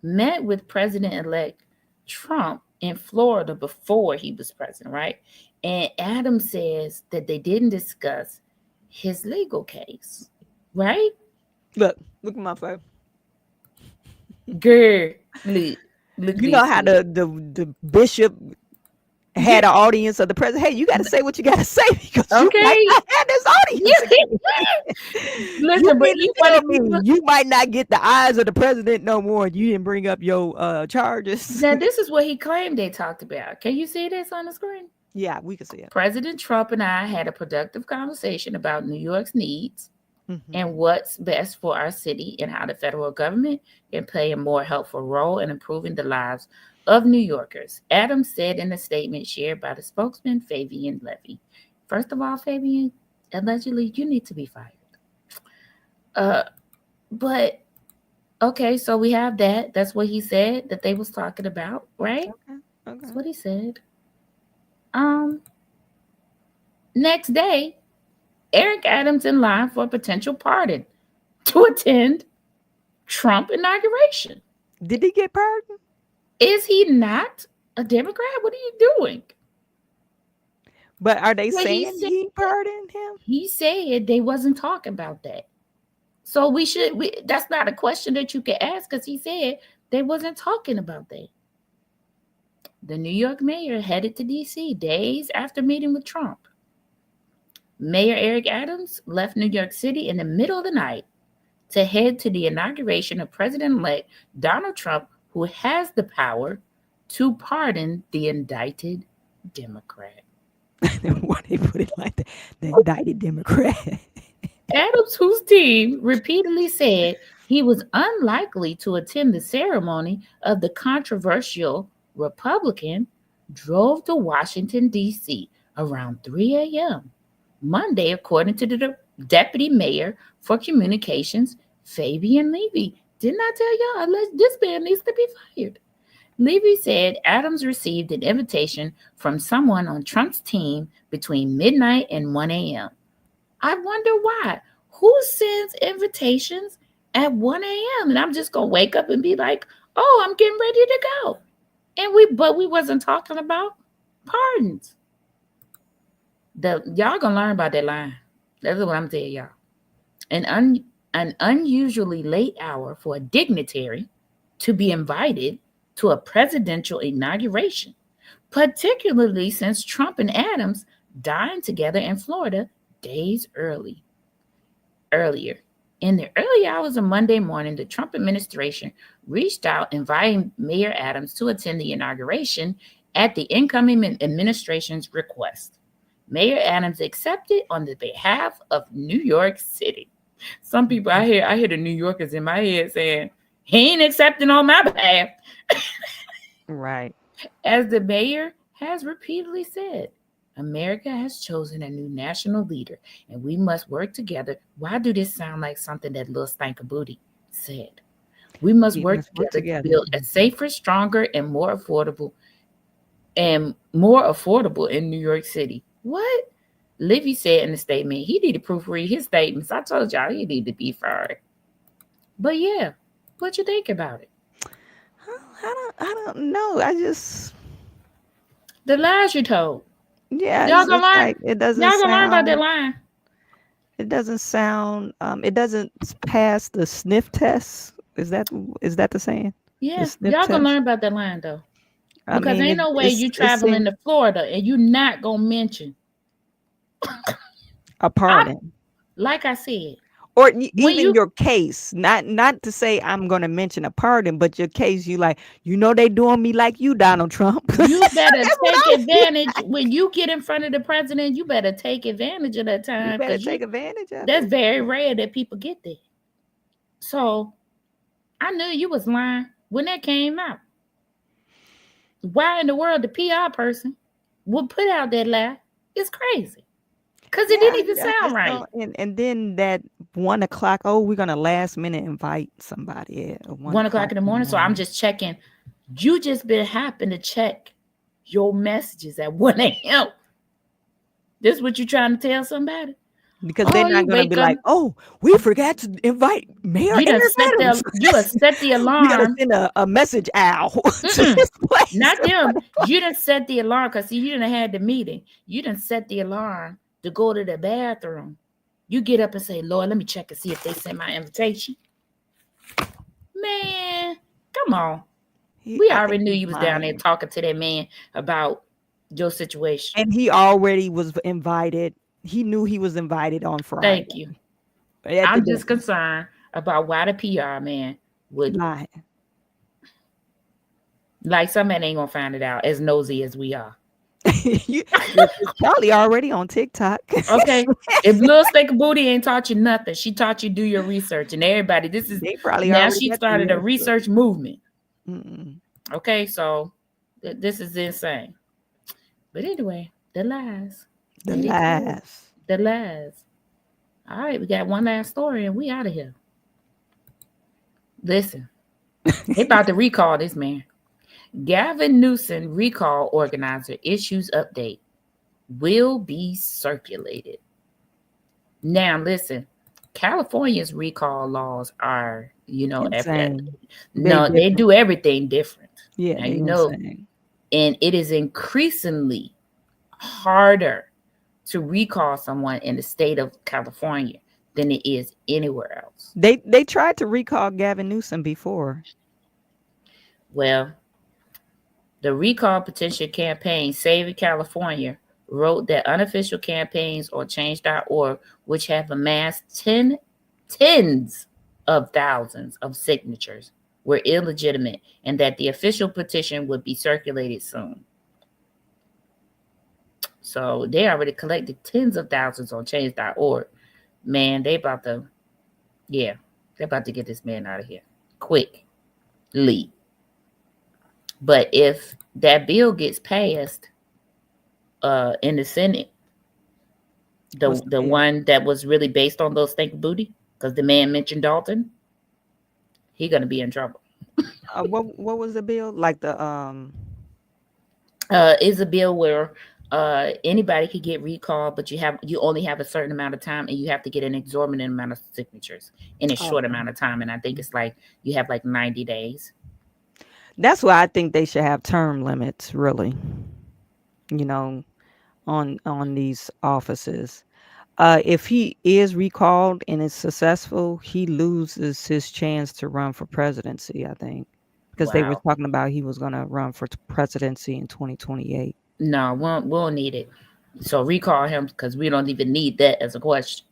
met with President-elect Trump in Florida before he was president, right? And Adams says that they didn't discuss his legal case, right? Look at my phone. Girl, look you know how the bishop had an audience of the president. Hey, you got to say what you got to say because you might not have this audience. Listen, but you might not get the eyes of the president no more. You didn't bring up your charges. Now, this is what he claimed they talked about. Can you see this on the screen? Yeah, we can see it. President Trump and I had a productive conversation about New York's needs and what's best for our city and how the federal government can play a more helpful role in improving the lives of New Yorkers, Adams said in a statement shared by the spokesman, Fabian Levy. First of all, Fabian, allegedly, you need to be fired. But, okay, so we have that. That's what he said that they was talking about, right? Okay. That's what he said. Next day, Eric Adams in line for a potential pardon to attend Trump inauguration. Did he get pardoned? Is he not a Democrat? What are you doing? But are they saying he pardoned him? He said they wasn't talking about that. So that's not a question that you can ask because he said they wasn't talking about that. The New York mayor headed to D.C. days after meeting with Trump. Mayor Eric Adams left New York City in the middle of the night to head to the inauguration of President-elect Donald Trump, who has the power to pardon the indicted Democrat. Why they put it like that? The indicted Democrat. Adams, whose team repeatedly said he was unlikely to attend the ceremony of the controversial Republican, drove to Washington, D.C. around 3 a.m. Monday, according to the deputy mayor for communications, Fabian Levy. Didn't I tell y'all this man needs to be fired? Levy said Adams received an invitation from someone on Trump's team between midnight and 1 a.m. I wonder why. Who sends invitations at 1 a.m.? And I'm just going to wake up and be like, oh, I'm getting ready to go. But we wasn't talking about pardons. Y'all going to learn about that line. That's what I'm telling y'all. An an unusually late hour for a dignitary to be invited to a presidential inauguration, particularly since Trump and Adams dined together in Florida days earlier. In the early hours of Monday morning, the Trump administration reached out inviting Mayor Adams to attend the inauguration at the incoming administration's request. Mayor Adams accepted on the behalf of New York City. Some people I hear the New Yorkers in my head saying, he ain't accepting on my behalf. Right. As the mayor has repeatedly said, America has chosen a new national leader, and we must work together. Why do this sound like something that Lil Stank Booty said? We must work together to build a safer, stronger, and more affordable in New York City. What? Livy said in the statement, he need to proofread his statements. I told y'all he need to be fired. But yeah, what you think about it? I don't know. I just the lies you told. Yeah, y'all gonna learn. Like, it doesn't. Y'all gonna learn about that line. It doesn't sound. It doesn't pass the sniff test. Is that the saying? Yeah, y'all gonna learn about that line though. Because ain't no way you traveling to Florida and you not gonna mention a pardon. Like I said. Or even your case, not to say I'm going to mention a pardon, but your case, they doing me like you, Donald Trump. You better take advantage when you get in front of the president. You better take advantage of that time. You better take advantage of that's it. very rare that people get there. So I knew you was lying when that came out. Why in the world the PR person would put out that lie? It's crazy. Because it didn't even sound right. And then that 1 o'clock, we're going to last minute invite somebody at 1 o'clock in the morning. So I'm just checking. You just been happen to check your messages at 1 a.m. This is what you trying to tell somebody? Because they're not going to be like, we forgot to invite Mayor Adams. You have set the alarm. We got to send a message out to this place. Not them. You didn't set the alarm because you didn't have the meeting. You didn't set the alarm to go to the bathroom. You get up and say, Lord, let me check and see if they sent my invitation. Man, come on. We already knew you was down there talking to that man about your situation. And he already was invited. He knew he was invited on Friday. Thank you. I'm just concerned about why the PR man would lie. Like somebody ain't gonna find it out, as nosy as we are. It's probably already on TikTok. Okay. If Lil Steak Booty ain't taught you nothing, she taught you do your research. And everybody, now she started a research movement. Mm-mm. Okay, so this is insane. But anyway, the lies. The lies. All right, we got one last story and we out of here. Listen, they about to recall this man. Gavin Newsom recall organizer issues update will be circulated. Now, listen, California's recall laws are, they do everything different. Yeah, now, and it is increasingly harder to recall someone in the state of California than it is anywhere else. They tried to recall Gavin Newsom before. Well, the recall petition campaign Save California wrote that unofficial campaigns on change.org, which have amassed tens of thousands of signatures, were illegitimate and that the official petition would be circulated soon. So they already collected tens of thousands on change.org. Man, they're about to get this man out of here quickly. But if that bill gets passed in the Senate, the one that was really based on those stink booty, because the man mentioned Dalton, he's gonna be in trouble. What was the bill? Like is a bill where anybody could get recalled, but you only have a certain amount of time, and you have to get an exorbitant amount of signatures in a short amount of time. And I think it's like you have like 90 days. That's why I think they should have term limits, really. On these offices. If he is recalled and is successful, he loses his chance to run for presidency, I think. Because they were Wow. talking about he was going to run for presidency in 2028. No, we'll need it. So recall him because we don't even need that as a question.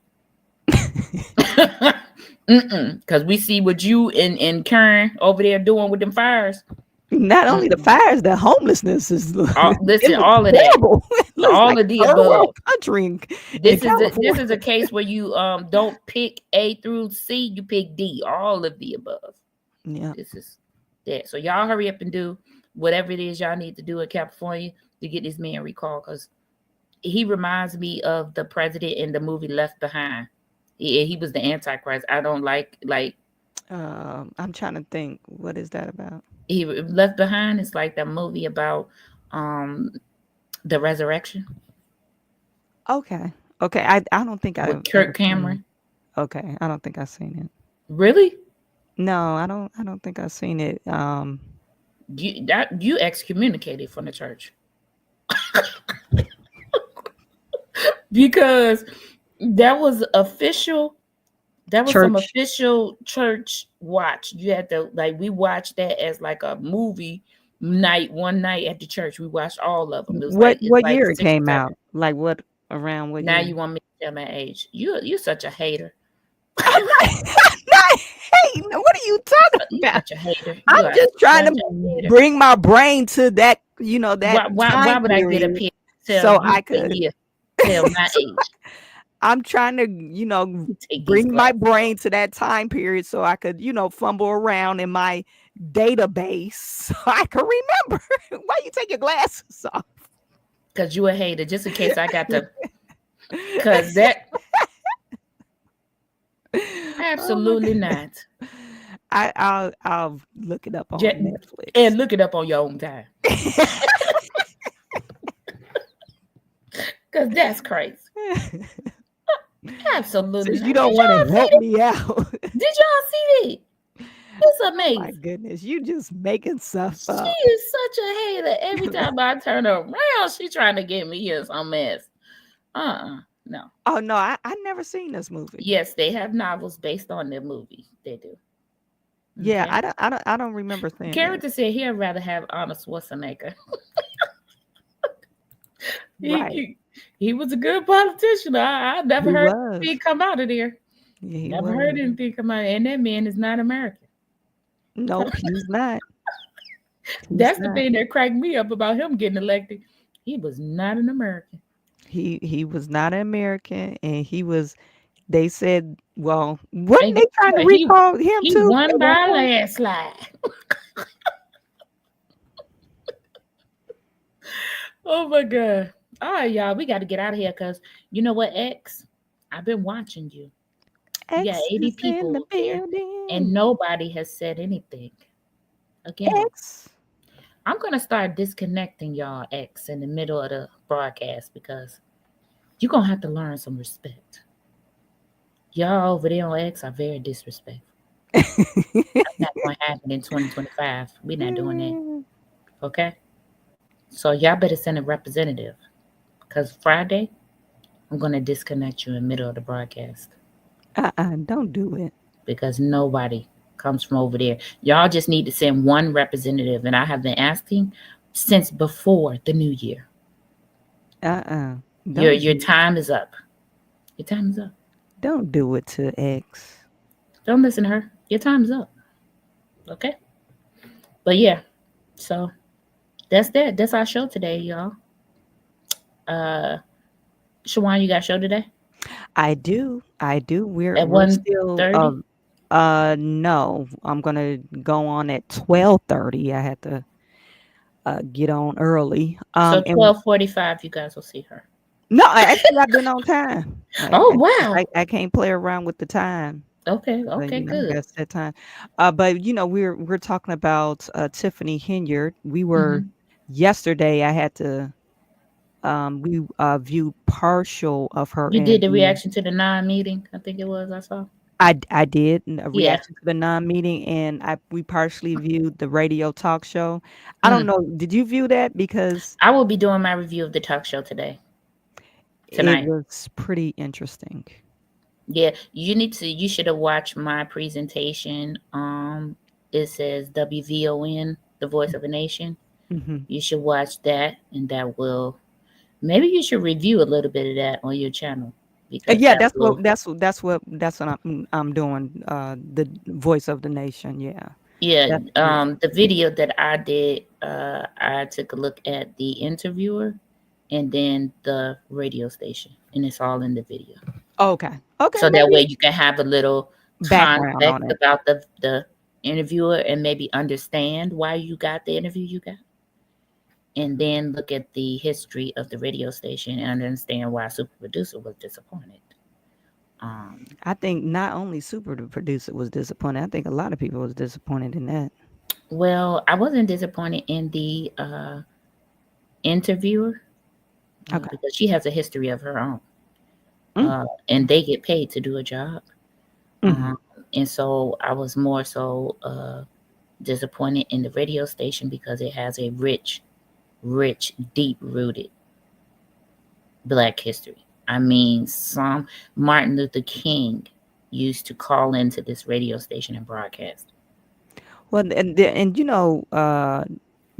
Because we see what you and Karen over there doing with them fires. Not only the fires, the homelessness is Listen, it looks all of that. terrible. It looks All like of the third above. world country in This California. is a case where you don't pick A through C, you pick D. All of the above. Yeah. This is that. So y'all hurry up and do whatever it is y'all need to do in California to get this man recalled, because he reminds me of the president in the movie Left Behind. He was the Antichrist. I don't like. I'm trying to think. What is that about? He Left Behind is like that movie about the resurrection. Okay. I don't think with Kirk Cameron. Okay, I don't think I've seen it. Really? No, I don't think I've seen it. You excommunicated from the church. Because that was official. That was some official church watch. You had to we watched that as like a movie night. One night at the church, we watched all of them. It was what like year it 6 or came 7. out? Like what around what Now year? you want me to tell my age? You're such a hater. I'm not hating. What are you talking You're about? such a hater. I'm just trying to bring my brain to that, that why would I get a period pin? so I could tell my age. I'm trying to, bring my brain to that time period so I could, fumble around in my database so I can remember. Why you take your glasses off? Because you a hater, just in case I got to. Because that. Absolutely not. I'll look it up on Netflix. And look it up on your own time. Because that's crazy. Absolutely. Since you don't want to help me out. Did y'all see that? It's amazing. My goodness, you just making stuff up. She is such a hater. Every time I turn around, she trying to get me in some mess. No. Oh no, I never seen this movie. Yes, they have novels based on their movie. They do. Yeah, okay. I don't remember seeing. Character said he'd rather have Arnold Schwarzenegger. Right. He was a good politician. I never heard anything come out of there. Yeah, never heard anything come out. And that man is not American. Nope, he's not. That's the thing that cracked me up about him getting elected. He was not an American. He was not an American, and he was. They said, well, wasn't they trying to recall him he too? He won by a landslide. Oh my God. All right, y'all, we got to get out of here because you know what, X? I've been watching you. You got 80 people in there, and nobody has said anything. Again, X. I'm going to start disconnecting y'all, X, in the middle of the broadcast because you're going to have to learn some respect. Y'all over there on X are very disrespectful. That's not going to happen in 2025. We're not doing that. Okay? So y'all better send a representative. Because Friday, I'm going to disconnect you in the middle of the broadcast. Don't do it. Because nobody comes from over there. Y'all just need to send one representative. And I have been asking since before the new year. Your time is up. Your time is up. Don't do it to X. Don't listen to her. Your time is up. Okay? But yeah. So that's that. That's our show today, y'all. Shawan, you got a show today? I do. We're still 1:30? No, I'm gonna go on at 12:30. I had to get on early. So 12:45, you guys will see her. No, actually I've been on time. Wow. I can't play around with the time. Okay, But, good. that's that time. But we're talking about Tiffany Henyard. We were yesterday. I had to. We viewed partial of her. You did the reaction to the non-meeting. I think it was. I saw. I did a reaction to the non-meeting, and we partially viewed the radio talk show. I don't know. Did you view that? Because I will be doing my review of the talk show today. tonight. It was pretty interesting. Yeah, you should have watched my presentation. It says WVON, the voice of a nation. Hmm. You should watch that, and that will maybe you should review a little bit of that on your channel because Yeah, that will that's what I'm doing. The voice of the nation. Yeah. yeah. That's good. The video that I did, I took a look at the interviewer and then the radio station, and it's all in the video. Okay. Okay. So that Maybe way you can have a little background context on it. about the interviewer and maybe understand why you got the interview you got. And then look at the history of the radio station and understand why Super Producer was disappointed. I think not only Super the producer was disappointed. I think a lot of people was disappointed in that. Well, I wasn't disappointed in the interviewer Okay. because she has a history of her own. Mm. And they get paid to do a job. Mhm. And so I was more so disappointed in the radio station because it has a rich, deep-rooted Black history. I mean, some Martin Luther King used to call into this radio station and broadcast. Well, and you know,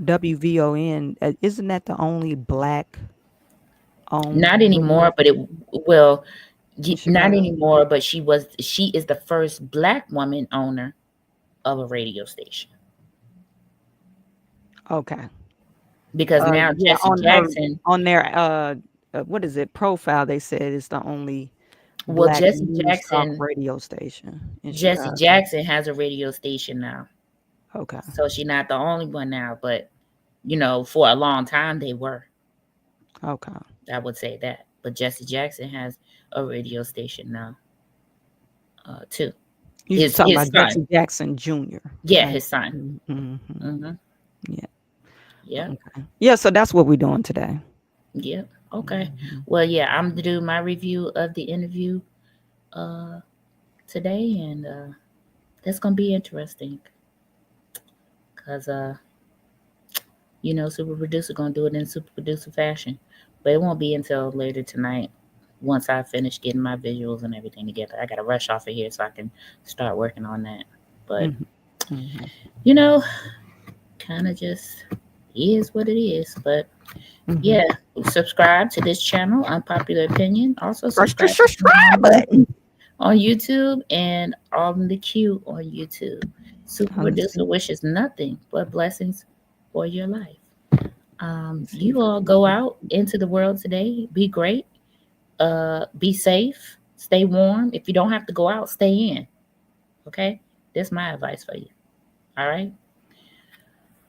WVON isn't that the only Black owned Not radio anymore, but station in not Chicago? anymore. But she is the first Black woman owner of a radio station Okay. because now Yeah, Jesse Jackson. on their what is it profile? They said it's the only Well, Black news talk radio station in Jesse Chicago. Jackson has a radio station now, Okay. so she's not the only one now. But for a long time they were. Okay. I would say that. But Jesse Jackson has a radio station now, too. You're talking his about son. Jesse Jackson Jr. Yeah, Right. his son. Mm-hmm. Yeah. Yeah. Okay. Yeah. So that's what we're doing today. Yeah. Okay. Well, yeah, I'm to do my review of the interview today, and that's gonna be interesting because Super Producer gonna do it in Super Producer fashion, but it won't be until later tonight. Once I finish getting my visuals and everything together, I gotta rush off of here so I can start working on that. But kind of just is what it is. But yeah, subscribe to this channel, Unpopular Opinion. Also subscribe button on YouTube and on the queue on YouTube. Super Producer wishes nothing but blessings for your life. You all go out into the world today. Be great. Be safe. Stay warm. If you don't have to go out, stay in. Okay? That's my advice for you. All right?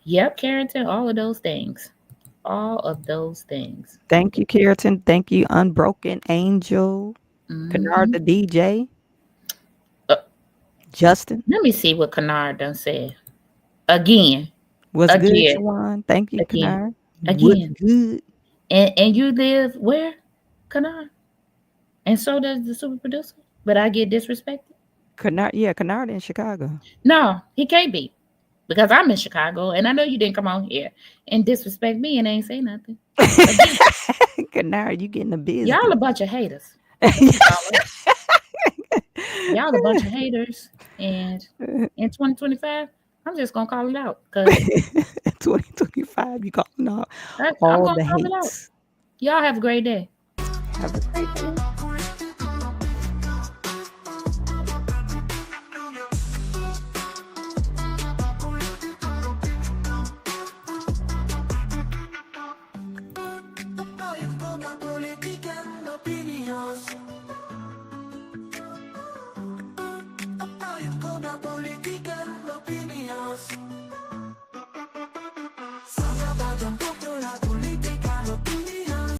Yep, Carrington, all of those things. All of those things. Thank you, Carrington. Thank you, Unbroken Angel. Kennard the DJ. Justin. Let me see what Kennard done said. Again. What's good, Shawan? Thank you, Kennard. What's good? And you live where, Kennard? And so does the Super Producer? But I get disrespected? Kennard in Chicago. No, he can't be. Because I'm in Chicago, and I know you didn't come on here and disrespect me and ain't say nothing. Kennard, you getting the business. Y'all a bunch of haters. Y'all a bunch of haters. And in 2025, I'm just going to call it out. 2025, you calling out all the hates. Y'all have a great day. Have a great day.